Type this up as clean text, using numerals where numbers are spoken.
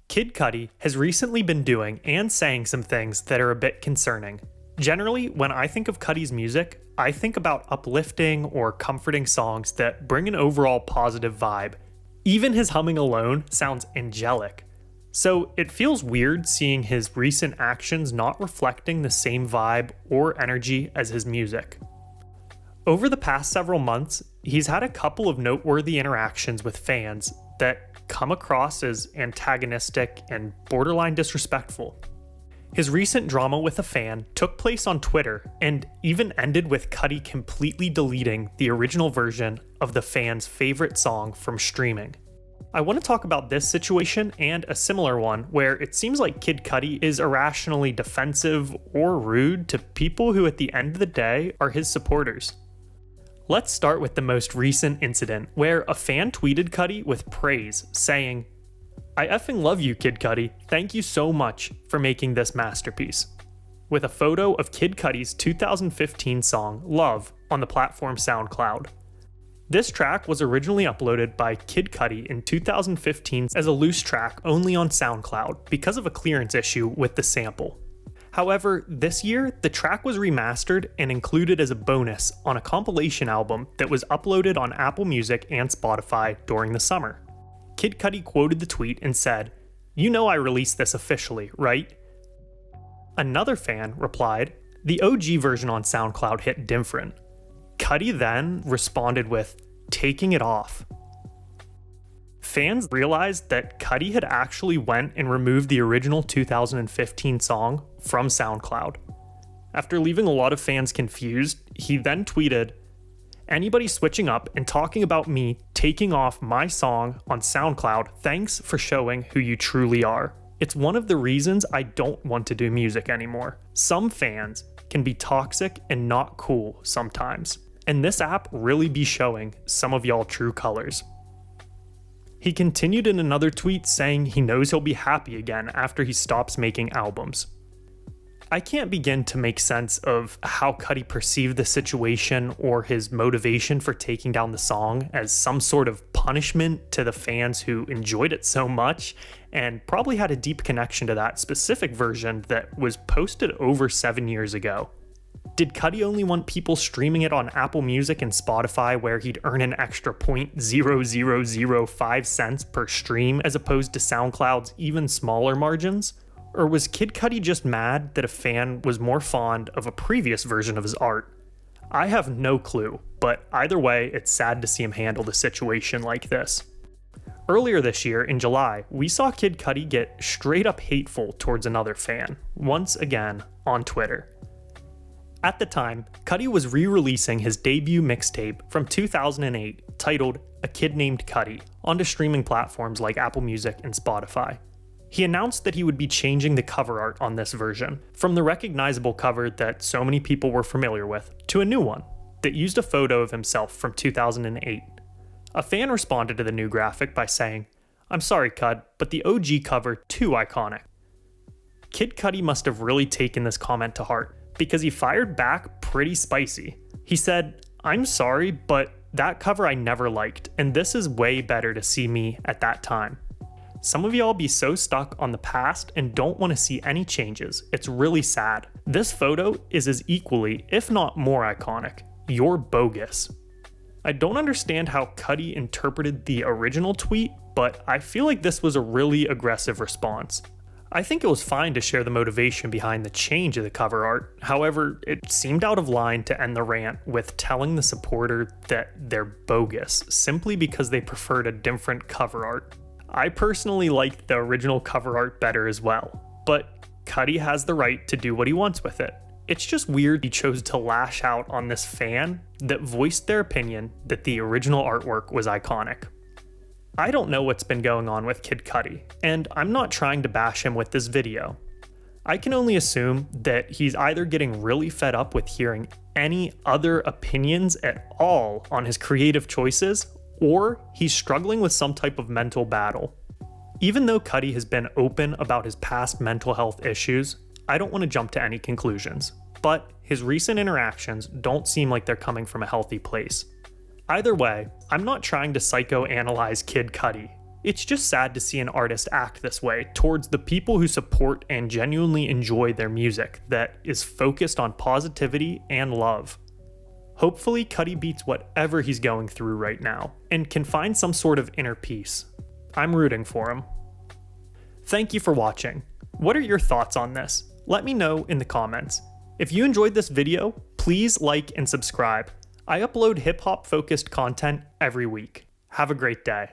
Kid Cudi has recently been doing and saying some things that are a bit concerning. Generally, when I think of Cudi's music, I think about uplifting or comforting songs that bring an overall positive vibe. Even his humming alone sounds angelic. So it feels weird seeing his recent actions not reflecting the same vibe or energy as his music. Over the past several months, he's had a couple of noteworthy interactions with fans that come across as antagonistic and borderline disrespectful. His recent drama with a fan took place on Twitter and even ended with Cudi completely deleting the original version of the fan's favorite song from streaming. I want to talk about this situation and a similar one where it seems like Kid Cudi is irrationally defensive or rude to people who at the end of the day are his supporters. Let's start with the most recent incident where a fan tweeted Cudi with praise, saying, "I effing love you, Kid Cudi. Thank you so much for making this masterpiece," with a photo of Kid Cudi's 2015 song, Love, on the platform SoundCloud. This track was originally uploaded by Kid Cudi in 2015 as a loose track only on SoundCloud because of a clearance issue with the sample. However, this year, the track was remastered and included as a bonus on a compilation album that was uploaded on Apple Music and Spotify during the summer. Kid Cudi quoted the tweet and said, "You know I released this officially, right?" Another fan replied, "The OG version on SoundCloud hit different." Cudi then responded with, "Taking it off." Fans realized that Cudi had actually went and removed the original 2015 song from SoundCloud. After leaving a lot of fans confused, he then tweeted, "Anybody switching up and talking about me taking off my song on SoundCloud, thanks for showing who you truly are. It's one of the reasons I don't want to do music anymore. Some fans can be toxic and not cool sometimes, and this app really be showing some of y'all true colors." He continued in another tweet saying he knows he'll be happy again after he stops making albums. I can't begin to make sense of how Cudi perceived the situation or his motivation for taking down the song as some sort of punishment to the fans who enjoyed it so much and probably had a deep connection to that specific version that was posted over 7 years ago. Did Cudi only want people streaming it on Apple Music and Spotify where he'd earn an extra 0.0005 cents per stream as opposed to SoundCloud's even smaller margins? Or was Kid Cudi just mad that a fan was more fond of a previous version of his art? I have no clue, but either way, it's sad to see him handle the situation like this. Earlier this year, in July, we saw Kid Cudi get straight up hateful towards another fan, once again on Twitter. At the time, Cudi was re-releasing his debut mixtape from 2008 titled A Kid Named Cudi onto streaming platforms like Apple Music and Spotify. He announced that he would be changing the cover art on this version from the recognizable cover that so many people were familiar with to a new one that used a photo of himself from 2008. A fan responded to the new graphic by saying, "I'm sorry, Cud, but the OG cover too iconic." Kid Cudi must have really taken this comment to heart, because he fired back pretty spicy. He said, "I'm sorry, but that cover I never liked, and this is way better to see me at that time. Some of y'all be so stuck on the past and don't want to see any changes. It's really sad. This photo is as equally, if not more iconic. You're bogus." I don't understand how Cudi interpreted the original tweet, but I feel like this was a really aggressive response. I think it was fine to share the motivation behind the change of the cover art. However, it seemed out of line to end the rant with telling the supporter that they're bogus simply because they preferred a different cover art. I personally liked the original cover art better as well, but Cudi has the right to do what he wants with it. It's just weird he chose to lash out on this fan that voiced their opinion that the original artwork was iconic. I don't know what's been going on with Kid Cudi, and I'm not trying to bash him with this video. I can only assume that he's either getting really fed up with hearing any other opinions at all on his creative choices, or he's struggling with some type of mental battle. Even though Cudi has been open about his past mental health issues, I don't want to jump to any conclusions, but his recent interactions don't seem like they're coming from a healthy place. Either way, I'm not trying to psychoanalyze Kid Cudi, It's just sad to see an artist act this way towards the people who support and genuinely enjoy their music that is focused on positivity and love. Hopefully, Cudi beats whatever he's going through right now and can find some sort of inner peace. I'm rooting for him. Thank you for watching. What are your thoughts on this? Let me know in the comments. If you enjoyed this video, please like and subscribe. I upload hip-hop focused content every week. Have a great day.